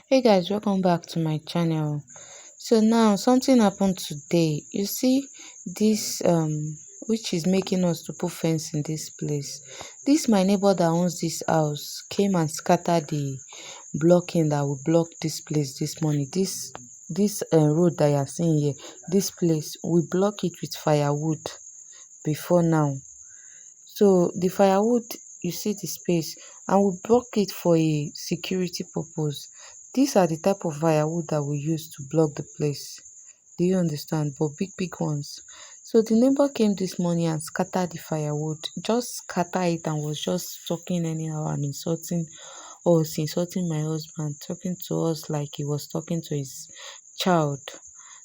Hey guys, welcome back to my channel. So now something happened today. You see this which is making us to put fence in this place. This my neighbor that owns this house came and scattered the blocking that will block this place this morning. This road that you are seeing here, this place we block it with firewood before now. So the firewood, you see the space, and we block it for a security purpose. These are the type of firewood that we use to block the place. Do you understand? But big, big ones. So the neighbor came this morning and scattered the firewood, just scatter it and was just talking anyhow and insulting us, insulting my husband, talking to us like he was talking to his child.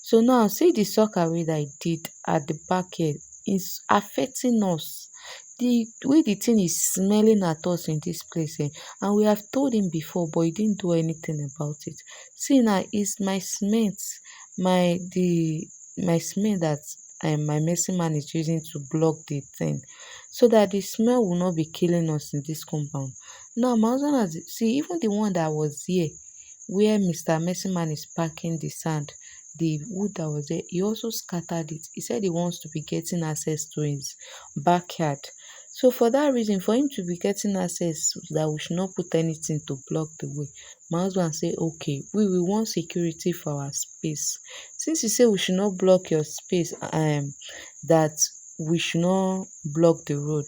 So now see the sockaway that I did at the back here is affecting us. The way the thing is smelling at us in this place, and we have told him before, but he didn't do anything about it. See now, it's my cement, my cement that my medicine man is using to block the thing, so that the smell will not be killing us in this compound. Now my husband has see even the one that was here where Mr. Medicine man is packing the sand, the wood that was there, he also scattered it. He said he wants to be getting access to his backyard. So for that reason, for him to be getting access, that we should not put anything to block the way. My husband say, okay, we want security for our space. Since you say we should not block your space, that we should not block the road,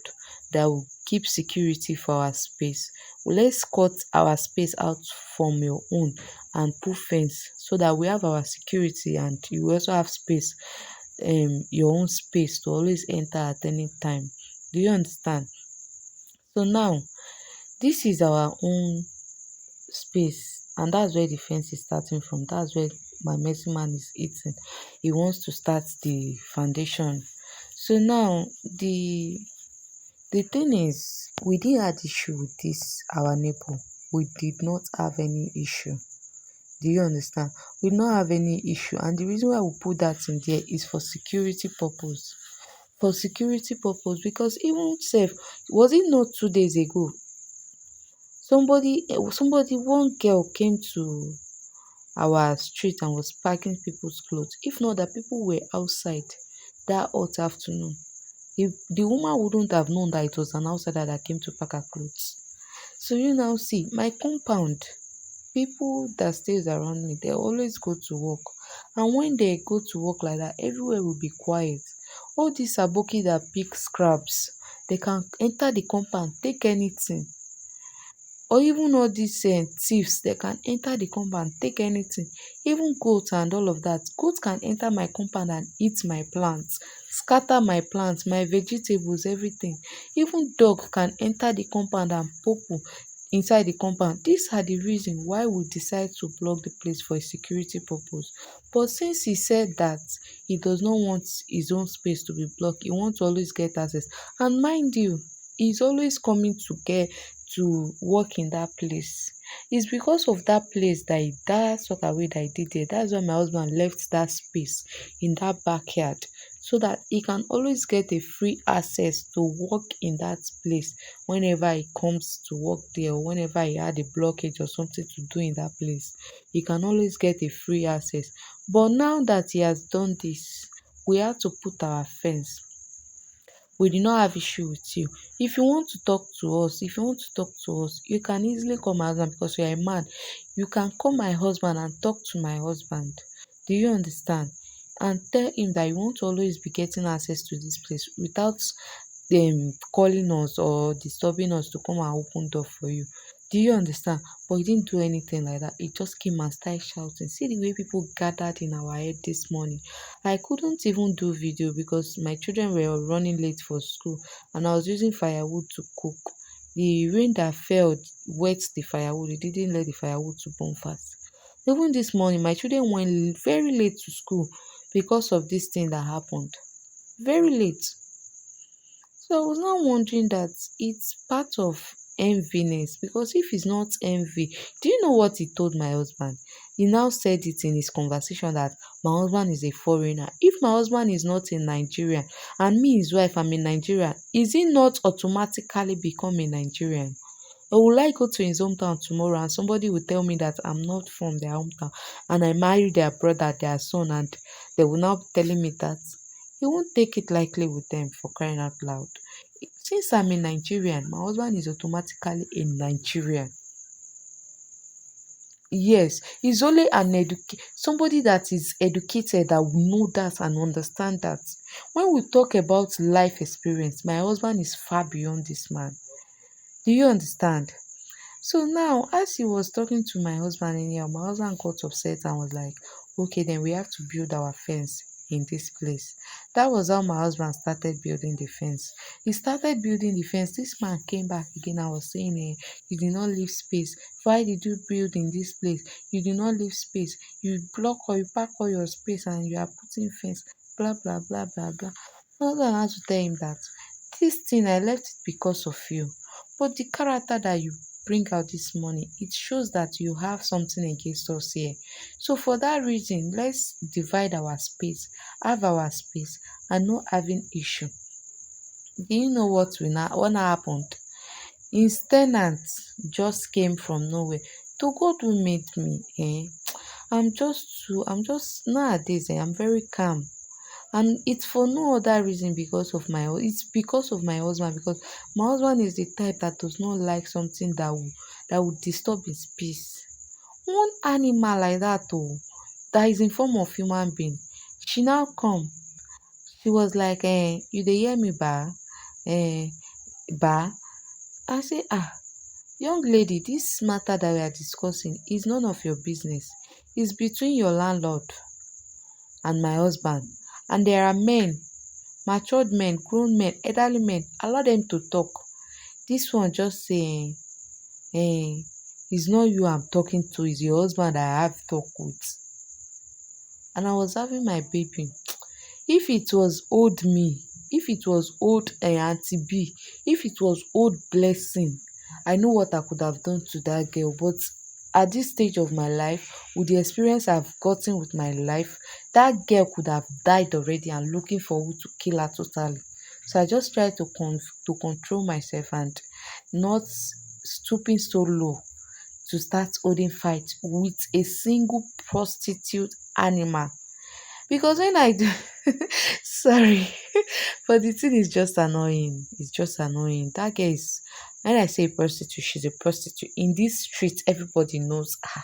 that will keep security for our space. Well, let's cut our space out from your own and put fence so that we have our security and you also have space, your own space to always enter at any time. Do you understand? So now this is our own space, and that's where the fence is starting from. That's where my medicine man is eating. He wants to start the foundation. So now the thing is, we didn't have issue with this our neighbor. We did not have any issue. Do you understand? We do not have any issue, and the reason why we put that in there is for security purpose. For security purpose, because even self, was it not 2 days ago, somebody one girl came to our street and was packing people's clothes. If not that people were outside that hot afternoon, the woman wouldn't have known that it was an outsider that came to pack her clothes. So you now see my compound, people that stays around me, they always go to work, and when they go to work like that, everywhere will be quiet. All these aboki that pick scraps, they can enter the compound take anything, or even all these thieves, they can enter the compound take anything. Even goat and all of that, goat can enter my compound and eat my plants, scatter my plants, my vegetables, everything. Even dog can enter the compound and poop inside the compound. These are the reason why we decide to block the place for a security purpose. But since he said that he does not want his own space to be blocked, he wants to always get access, and mind you, he's always coming to work in that place. It's because of that place that sockaway that he did there. That's why my husband left that space in that backyard, so that he can always get a free access to work in that place whenever he comes to work there, or whenever he had a blockage or something to do in that place. He can always get a free access. But now that he has done this, we have to put our fence. We do not have issue with you. If you want to talk to us, if you want to talk to us, you can easily call my husband, because you are a man. You can call my husband and talk to my husband. Do you understand? And tell him that you want to always be getting access to this place without them calling us or disturbing us to come and open door for you. Do you understand? But he didn't do anything like that. He just came and started shouting. See the way people gathered in our head this morning. I couldn't even do video because my children were running late for school, and I was using firewood to cook. The rain that fell wet the firewood. It didn't let the firewood to burn fast. Even this morning, my children went very late to school because of this thing that happened. Very late. So I was now wondering that it's part of enviness, because if it's not envy, do you know what he told my husband? He now said it in his conversation that my husband is a foreigner. If my husband is not in Nigeria and me, his wife, I'm in Nigeria, is he not automatically become a Nigerian? Or will I go to his hometown tomorrow and somebody will tell me that I'm not from their hometown and I marry their brother, their son, and they will now be telling me that? He won't take it lightly with them, for crying out loud. Since I'm a Nigerian, my husband is automatically a Nigerian. Yes, he's only somebody that is educated that will know that and understand that. When we talk about life experience, my husband is far beyond this man. Do you understand? So now, as he was talking to my husband anyhow, my husband got upset and was like, okay, then we have to build our fence in this place. That was how my husband started building the fence. He started building the fence. This man came back again and was saying, you did not leave space. Why did you build in this place? You did not leave space. You block or you pack all your space and you are putting fence. Blah, blah, blah, blah, blah. My husband had to tell him that this thing, I left it because of you. But the character that you bring out this morning, it shows that you have something against us here. So for that reason, let's divide our space, have our space, and not having issue. Do you know what happened? His tenant just came from nowhere. To God who made me, I'm just nowadays, I'm very calm. And it's for no other reason because of it's because of my husband, because my husband is the type that does not like something that would disturb his peace. One animal like that, oh, that is in form of human being, she now come, she was like, you dey hear me, ba? Ba? I say, young lady, this matter that we are discussing is none of your business. It's between your landlord and my husband, and there are men, matured men, grown men, elderly men, allow them to talk. This one just say, it's not you I'm talking to, it's your husband I have talk with. And I was having my baby. If it was old me, if it was old Auntie B, if it was old Blessing, I know what I could have done to that girl. But at this stage of my life, with the experience I've gotten with my life, that girl could have died already and looking for who to kill her totally. So I just try to control myself and not stooping so low to start holding fight with a single prostitute animal. Because when I do, sorry, but the thing is just annoying. It's just annoying. That girl is, when I say prostitute, she's a prostitute. In this street, everybody knows her.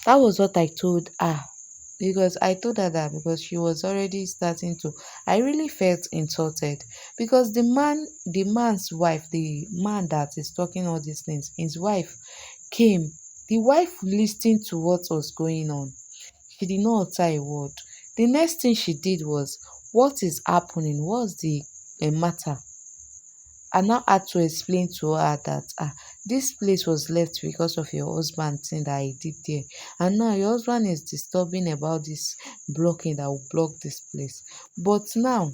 That was what I told her. Because I told her that because she was already starting to, I really felt insulted. Because the man's wife, the man that is talking all these things, his wife came. The wife listened to what was going on. She did not utter a word. The next thing she did was, what is happening? What's the matter? I now had to explain to her that this place was left because of your husband thing that he did there. And now your husband is disturbing about this blocking that will block this place. But now,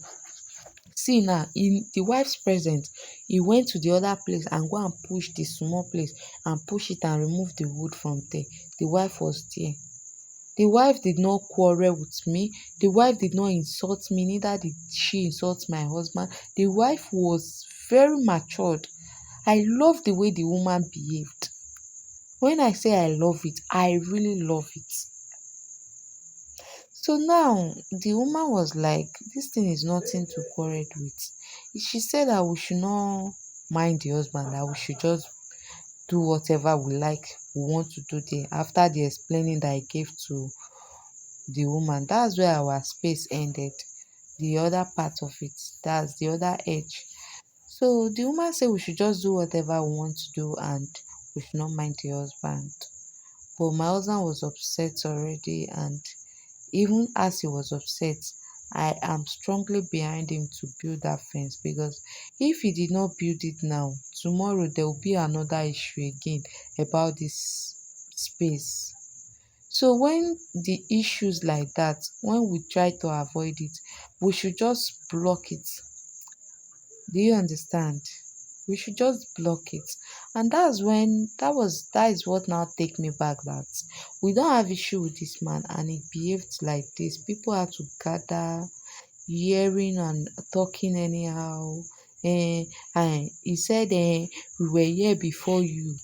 see now, in the wife's presence, he went to the other place and go and push the small place and push it and remove the wood from there. The wife was there. The wife did not quarrel with me. The wife did not insult me, neither did she insult my husband. The wife was very matured. I love the way the woman behaved. When I say I love it, I really love it. So now the woman was like, this thing is nothing to quarrel with. She said that we should not mind the husband, that we should just do whatever we want to do there after the explaining that I gave to the woman. That's where our space ended. The other part of it, that's the other edge. So the woman said we should just do whatever we want to do and we should not mind the husband. But my husband was upset already, and even as he was upset, I am strongly behind him to build that fence, because if he did not build it now, tomorrow there will be another issue again about this space. So when the issues like that, when we try to avoid it, we should just block it. Do you understand? We should just block it. And that is what now take me back, that we don't have issue with this man and he behaved like this. People had to gather, hearing and talking anyhow. he said we were here before you,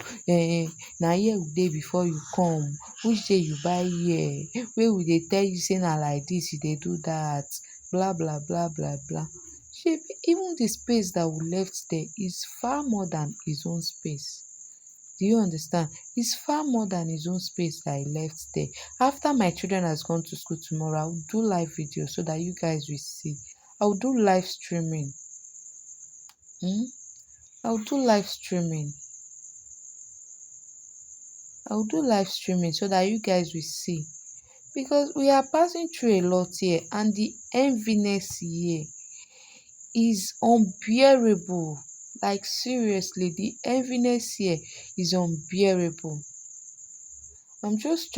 na here we dey before you come, which day you buy here, wey we dey tell you say na like dis you dey do dat, bla bla bla bla bla. Shebi even the space that we left there is far more than his own space. Do you understand? It's far more than his own space that he left there. After my children has gone to school tomorrow, I will do live video so that you guys will see. I will do live streaming. Hmm? I will do live streaming. I will do live streaming so that you guys will see. Because we are passing through a lot here, and the enviness here is unbearable. Like seriously, the enviness here is unbearable. I'm just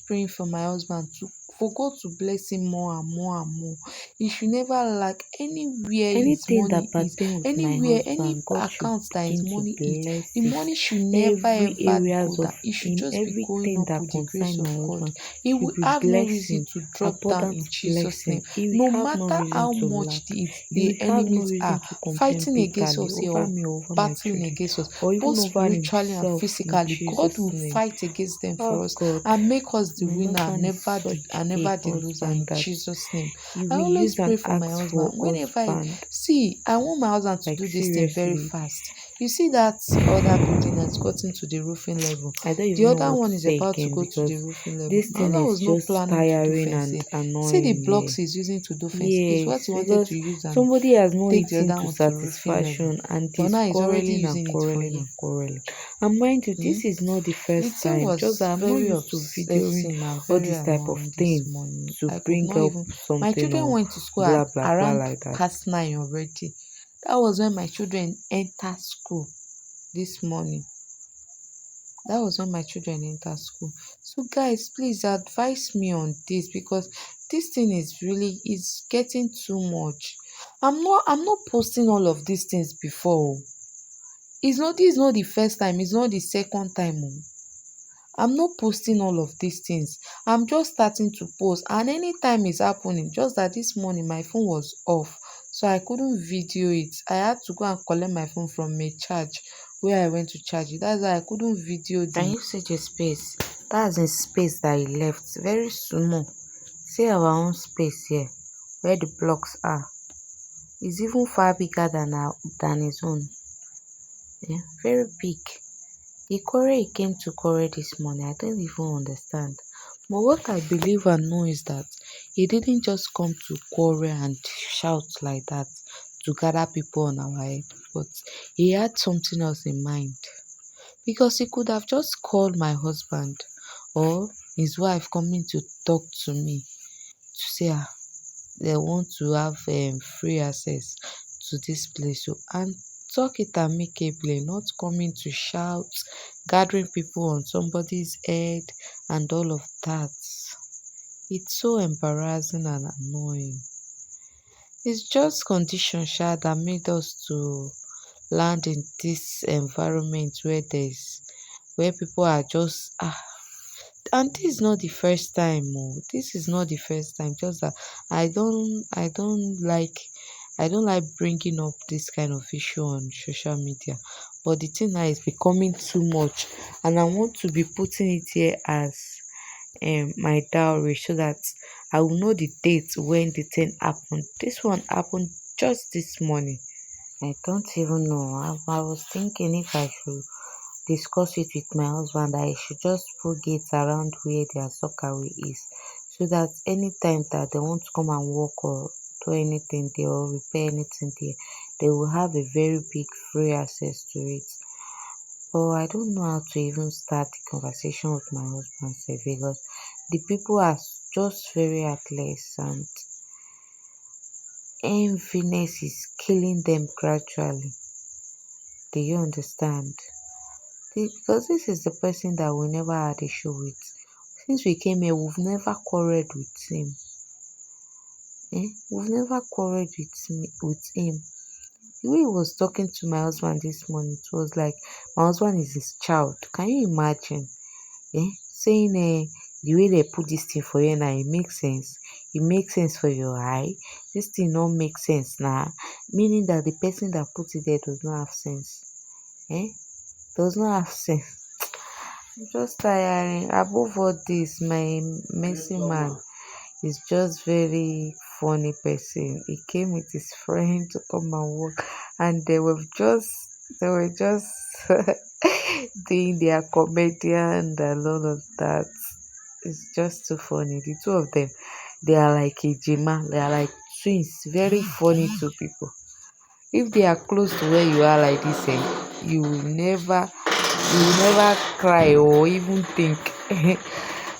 praying for my husband to for God to bless him more and more and more. He should never lack anywhere his Anything money that is, pertains with my anywhere, any husband, God should account that his begin to money is. The bless it. money should never Every ever go areas of down. It should in just be going everything up that with the grace concern of my God. husband He should will be have no reason blessing, to drop down abundant in Jesus' blessing. name. He No will have no matter reason how to much lack. He the will have no enemies reason are to complain fighting against bitterly us here over or me, over my battling children, against us, or even both over spiritually and himself in physically, God Jesus' will name. fight against them Oh for us God, and make us the my winner, husband is such and a never the loser husband in that Jesus' name. you I will always use pray and for my ask husband. for Whenever I husband. see, I want my husband to Like do this thing very seriously. fast. You see that other building has gotten to the roofing level. I don't The even know other what to one is say about to again go to the because roofing level. this My thing husband is was not just planning to do tiring fence and here. See the annoying here. blocks he's using to do fence. Is what Yes, he wanted to because use and somebody has not take the eaten other to one to roofing level. satisfaction and But is now he's already quarreling and using it for quarreling here. and quarreling. And mind you, Hmm? this is not the The first thing time. Just was that I'm not very used to videoing upsetting and all very this type of annoying this thing morning. to I could bring not up even. My something children or went to school at blah blah blah around like that. past 9 already. That was when my children entered school this morning. That was when my children entered school. So guys, please advise me on this because this thing is getting too much. I'm not posting all of these things before. This is not the first time, it's not the second time. I'm not posting all of these things. I'm just starting to post and anytime it's happening, just that this morning my phone was off, so I couldn't video it. I had to go and collect my phone from a charge where I went to charge it. That's why I couldn't video Can the. you see the space? That's the space that he left. Very small. See our own space here, where the blocks are. It's even far bigger than his own. Yeah, very big. The quarrel he came to quarrel this morning, I don't even understand. But what I believe and know is that he didn't just come to quarrel and shout like that to gather people on our head, but he had something else in mind. Because he could have just called my husband or his wife coming to talk to me to say they want to have free access to this place and talk it amicably, not coming to shout, gathering people on somebody's head and all of that. It's so embarrassing and annoying. It's just condition that made us to land in this environment where people are just and this is not the first time. Oh, this is not the first time. Just that I don't like bringing up this kind of issue on social media. But the thing now is becoming too much, and I want to be putting it here as my dowry so that I will know the date when the thing happened. This one happened just this morning. I don't even know. I was thinking if I should discuss it with my husband that I should just put gates around where their sockaway is so that anytime that they want to come and walk or do anything there or repair anything there, they will have a very big free access to it. But I don't know how to even start the conversation with my husband sef because the people are just very heartless and enviness is killing them gradually. Do you understand? Because this is the person that we never had issue with. Since we came here, we've never quarreled with him. We've never quarreled with him. The way he was talking to my husband this morning, it was like my husband is his child. Can you imagine? Saying the way they put this thing for you now, it makes sense. e make sense for your eye? This thing no make sense na, meaning that the person that put it there does not have sense. Does not have sense. Just tiring. Above all this, my messy man is just very funny person. He came with his friend to come and work, and they were just doing their comedian and all of that. It's just too funny. The two of them, they are like a jima. They are like twins. Very funny two people. If they are close to where you are like this, you will never cry or even think.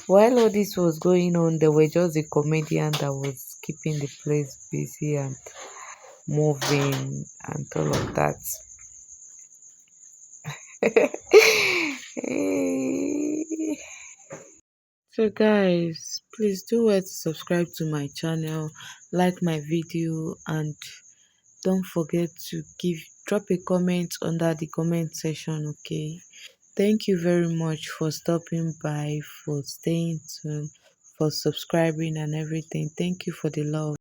While all this was going on, there were just a comedian that was keeping the place busy and moving and all of that. So guys, please do well to subscribe to my channel, like my video, and don't forget to drop a comment under the comment section, okay? Thank you very much for stopping by, for staying tuned, for subscribing and everything. Thank you for the love.